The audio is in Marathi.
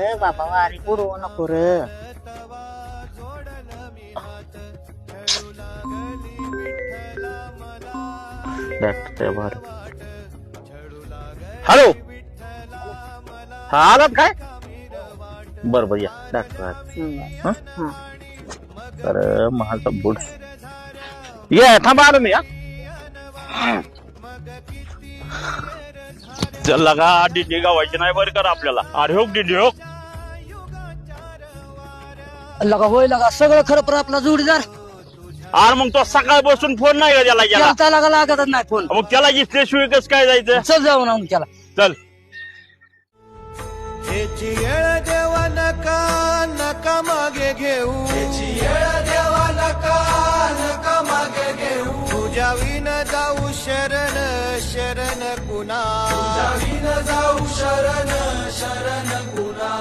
बाबा वारी करू नको रे. हॅलो, हा आलात काय? बरोबर या डॉक्टर. तर माझा बुट ये थांबा आलो मी. चल लगा डिंडी गावायची नाही बरं कर आपल्याला. अरे हो डिंडी हो. लगा होय लगा सगळं खरं पण आपला जोडीदार अरे मग तो सकाळ बसून फोन नाही का त्याला गेला? त्याला लगा लागतच नाही फोन. मग त्याला दिसल्याशिवाय कसं काय जायचं? चल जाऊ ना मग त्याला. चल. याची येळ देवा नका नका मागे घेऊ. याची येळ देवा नका नका मागे घेऊ. तुझ्या विन जाऊ शरण शरण कुणा. तुझ्या विन जाऊ शरण शरण कुणा.